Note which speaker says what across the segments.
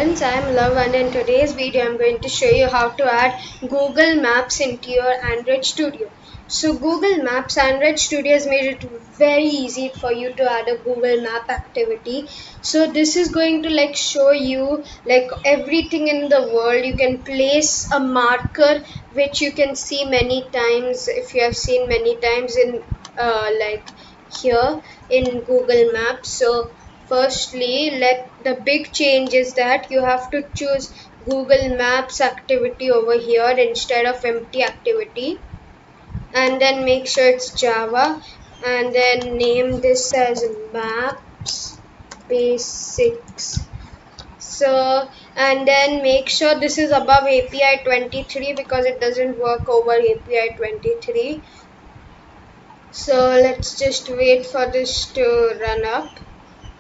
Speaker 1: friends, I am Love and in today's video I am going to show you how to add Google Maps into your Android Studio. So Google Maps Android Studio has made it very easy for you to add a Google Map activity. So this is going to show you everything in the world. You can place a marker which you can see many times if you have seen many times in here in Google Maps. So firstly, the big change is that you have to choose Google Maps activity over here instead of empty activity, and then make sure it's Java, and then name this as Maps Basics. So, and then make sure this is above API 23 because it doesn't work over API 23. So let's just wait for this to run up.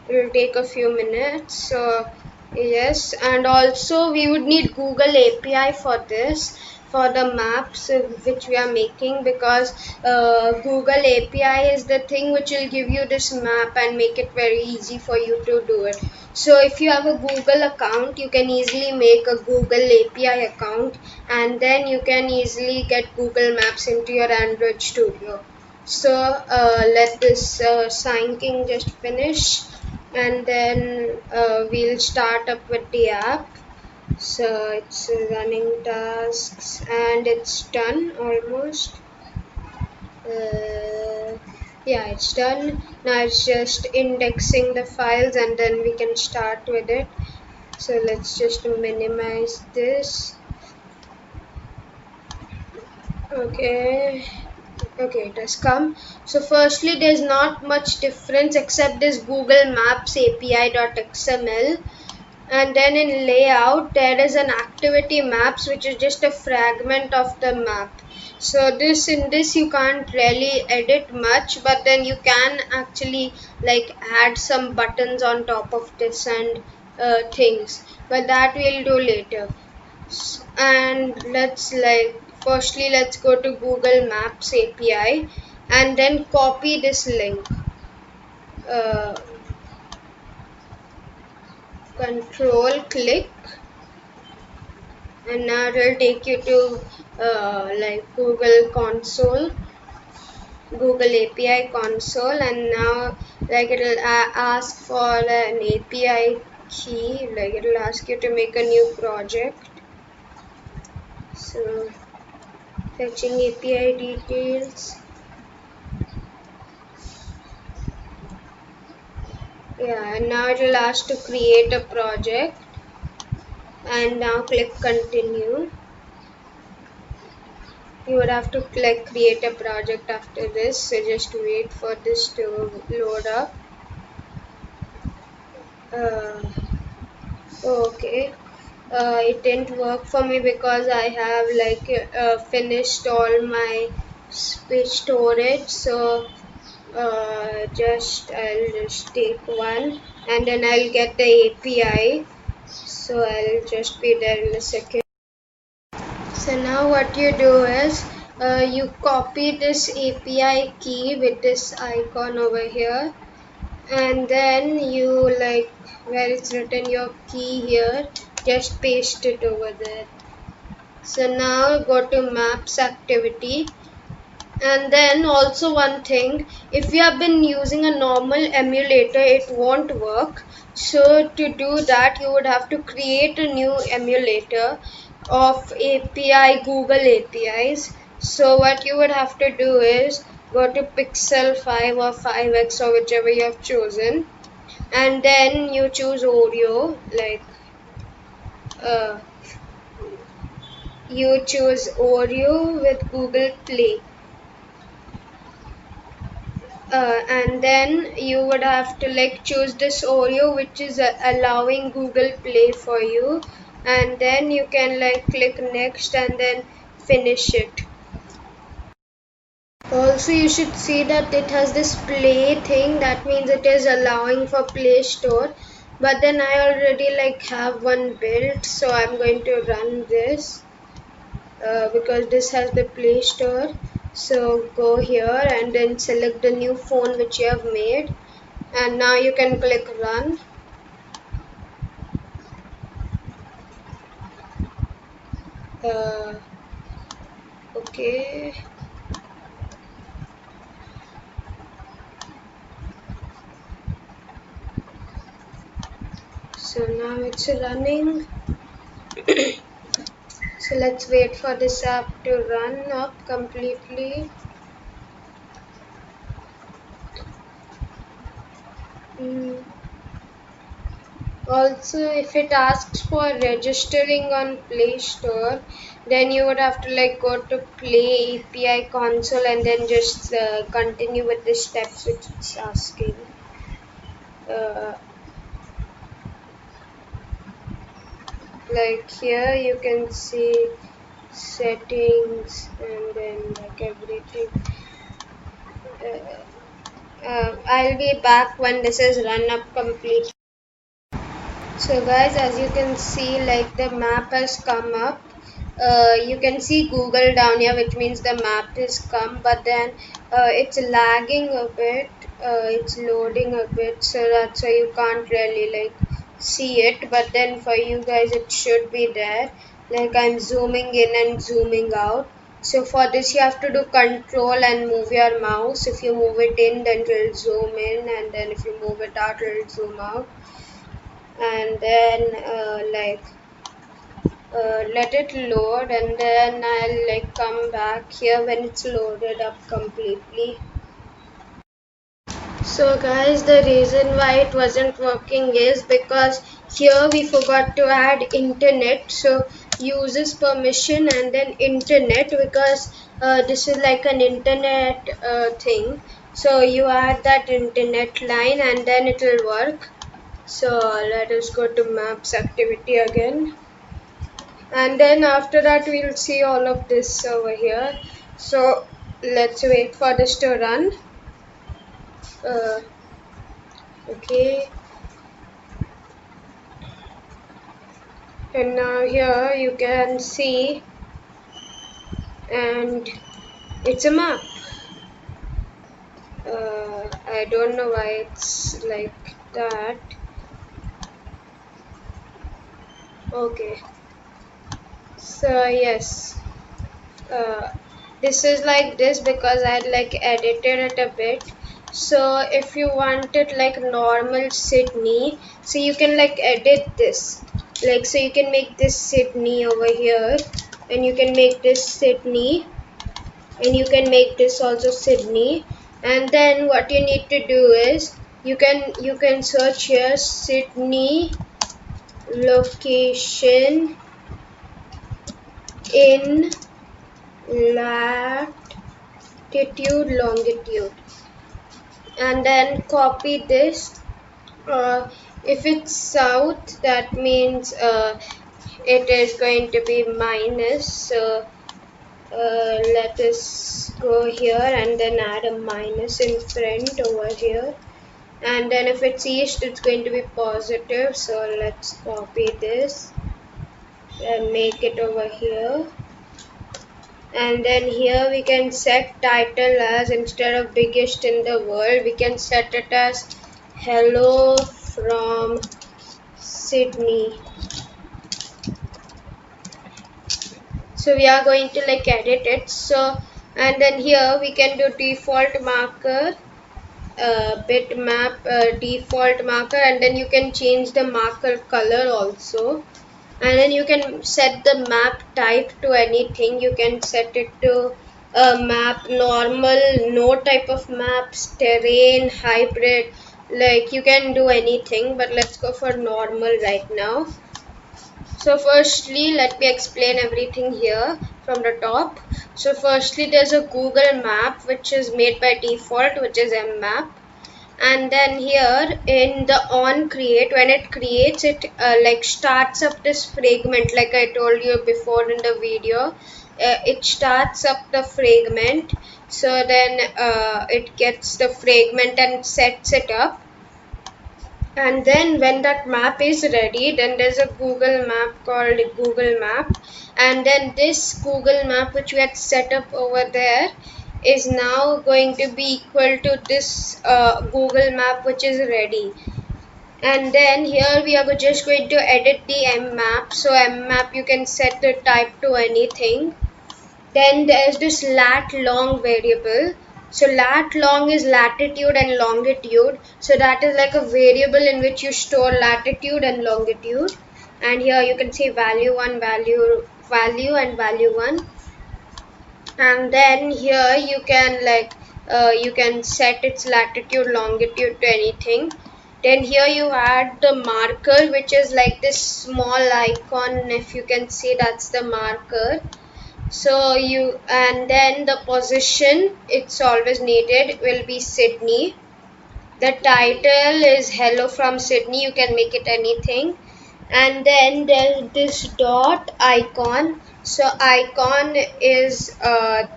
Speaker 1: It will take a few minutes. So yes, and also we would need Google API for this, for the maps which we are making, because Google API is the thing which will give you this map and make it very easy for you to do it. So if you have a Google account, you can easily make a Google API account, and then you can easily get Google Maps into your Android Studio. So let this syncing just finish, and then we'll start up with the app. So it's running tasks and it's done almost. Yeah, it's done. Now it's just indexing the files and then we can start with it. So let's just minimize this. Okay, it has come. So firstly, there's not much difference except this Google Maps API.xml, and then in layout there is an activity maps which is just a fragment of the map. So in this you can't really edit much, but then you can actually add some buttons on top of this and things, but that we'll do later. And firstly let's go to Google Maps API and then copy this link. Control click, and now it will take you to Google console, Google API console, and now it will ask for an API key, it will ask you to make a new project. So fetching API details. Yeah, and now it will ask to create a project, and now click continue. You would have to click create a project after this, so just wait for this to load up. Okay, it didn't work for me because I have finished all my storage. So I'll just take one and then I'll get the API. So I'll just be there in a second. So now what you do is you copy this API key with this icon over here, and then you where it's written your key here, just paste it over there. So now go to Maps activity, and then also one thing, if you have been using a normal emulator it won't work. So to do that you would have to create a new emulator of API Google APIs. So what you would have to do is go to Pixel 5 or 5x or whichever you have chosen, and then you choose Oreo, you choose Oreo with Google Play. And then you would have to choose this Oreo which is allowing Google Play for you, and then you can click next and then finish it. Also you should see that it has this play thing, that means it is allowing for Play Store, but then I already have one built, so I'm going to run this because this has the Play Store. So go here and then select the new phone which you have made, and now you can click run. Okay. So now it's running. So let's wait for this app to run up completely. Also, if it asks for registering on Play Store, then you would have to like go to Play API console and then just continue with the steps which it's asking. Like here you can see settings and then like everything. I'll be back when this is run up completely. So guys, as you can see, like the map has come up. You can see Google down here, which means the map is come, but then it's lagging a bit. It's loading a bit, so that's why you can't really like see it. But then for you guys, it should be there. Like I'm zooming in and zooming out. So for this, you have to do control and move your mouse. If you move it in, then it will zoom in, and then if you move it out, it will zoom out. And then let it load, and then I'll like come back here when it's loaded up completely. So guys, the reason why it wasn't working is because here we forgot to add internet. So uses permission and then internet, because this is like an internet thing. So you add that internet line and then it will work. So let us go to maps activity again, and then after that we'll see all of this over here. So let's wait for this to run. Okay, and now here you can see, and it's a map. I don't know why it's like that. Okay, so yes, this is like this because I like edited it a bit. So if you want it like normal Sydney, so you can like edit this, like so you can make this Sydney over here, and you can make this Sydney, and you can make this also Sydney. And then what you need to do is you can search here Sydney location in latitude longitude, and then copy this. If it's south, that means it is going to be minus. So let us go here and then add a minus in front over here. And then if it's east, it's going to be positive. So let's copy this and make it over here. And then here we can set title as, instead of biggest in the world, we can set it as hello from Sydney. So we are going to like edit it. So, and then here we can do default marker, bitmap default marker, and then you can change the marker color also. And then you can set the map type to anything. You can set it to map, normal, no type of maps, terrain, hybrid, like you can do anything, but let's go for normal right now. So firstly, let me explain everything here from the top. So firstly, there's a Google map which is made by default, which is mmap. And then here in the on create, when it creates it like starts up this fragment, like I told you before in the video. It starts up the fragment, so then it gets the fragment and sets it up. And then when that map is ready, then there's a Google map called Google Map, and then this Google map which we had set up over there is now going to be equal to this Google map which is ready. And then here we are just going to edit the mmap. So mmap, you can set the type to anything. Then there's this lat long variable. So lat long is latitude and longitude. So that is like a variable in which you store latitude and longitude. And here you can see value 1, value and value 1. And then here you can set its latitude, longitude to anything. Then here you add the marker, which is like this small icon. If you can see, that's the marker. So and then the position, it's always needed, will be Sydney. The title is hello from Sydney. You can make it anything. And then there's this dot icon. So icon is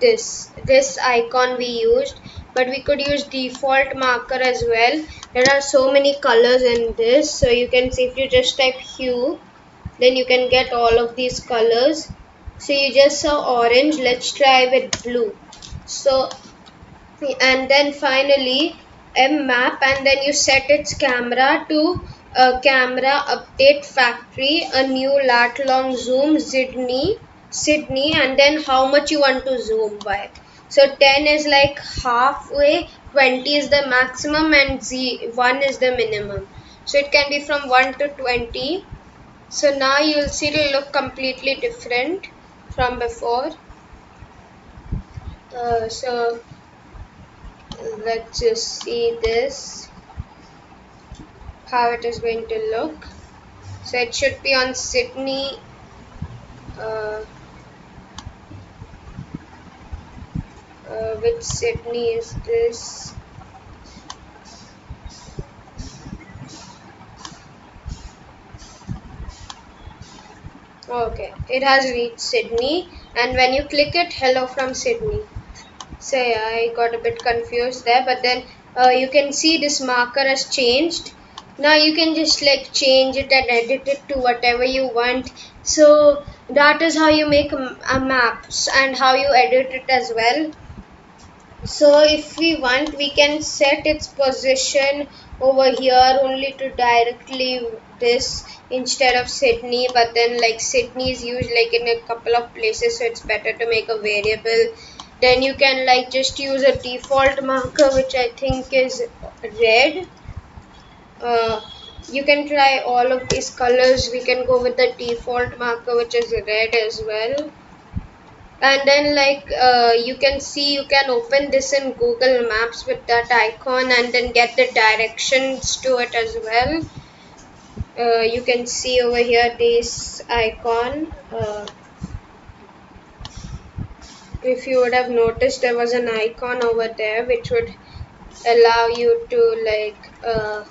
Speaker 1: this icon we used, but we could use default marker as well. There are so many colors in this. So you can see, if you just type hue, then you can get all of these colors. So you just saw orange, let's try with blue. So, and then finally mmap, and then you set its camera to camera update factory, a new lat long zoom Sydney, and then how much you want to zoom by. So 10 is like halfway, 20 is the maximum, and 1 is the minimum. So it can be from 1 to 20. So now you'll see it will look completely different from before. So let's just see this, how it is going to look. So it should be on Sydney. Which Sydney is this? Okay, it has reached Sydney, and when you click it, hello from Sydney. So yeah, I got a bit confused there, but then you can see this marker has changed. Now you can just like change it and edit it to whatever you want. So that is how you make a maps and how you edit it as well. So if we want, we can set its position over here only to directly this instead of Sydney, but then like Sydney is used like in a couple of places, so it's better to make a variable. Then you can like just use a default marker, which I think is red. You can try all of these colors. We can go with the default marker, which is red as well. And then like you can see, you can open this in Google Maps with that icon and then get the directions to it as well. You can see over here this icon. If you would have noticed, there was an icon over there which would allow you to like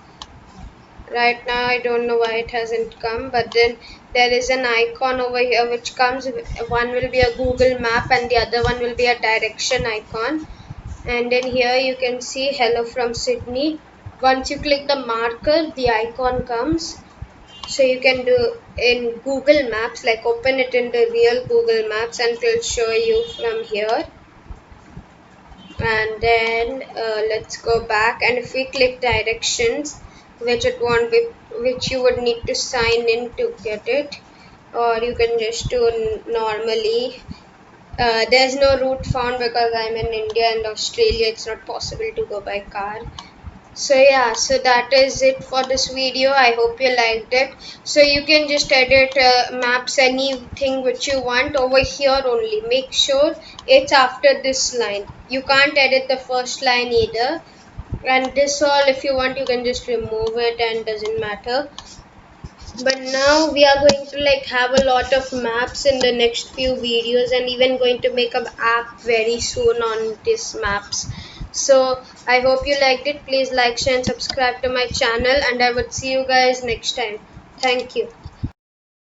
Speaker 1: right now I don't know why it hasn't come, but then there is an icon over here which comes, one will be a Google map and the other one will be a direction icon. And then here you can see hello from Sydney. Once you click the marker, the icon comes. So you can do in Google Maps, like open it in the real Google Maps and it will show you from here. And then let's go back, and if we click directions, which it won't be, which you would need to sign in to get it, or you can just do normally. There's no route found because I'm in India and Australia, it's not possible to go by car. So yeah, so that is it for this video. I hope you liked it. So you can just edit maps, anything which you want over here only. Make sure it's after this line. You can't edit the first line either. And this all, if you want, you can just remove it and doesn't matter. But now we are going to like have a lot of maps in the next few videos, and even going to make an app very soon on these maps. So I hope you liked it. Please like, share and subscribe to my channel, and I would see you guys next time. Thank you.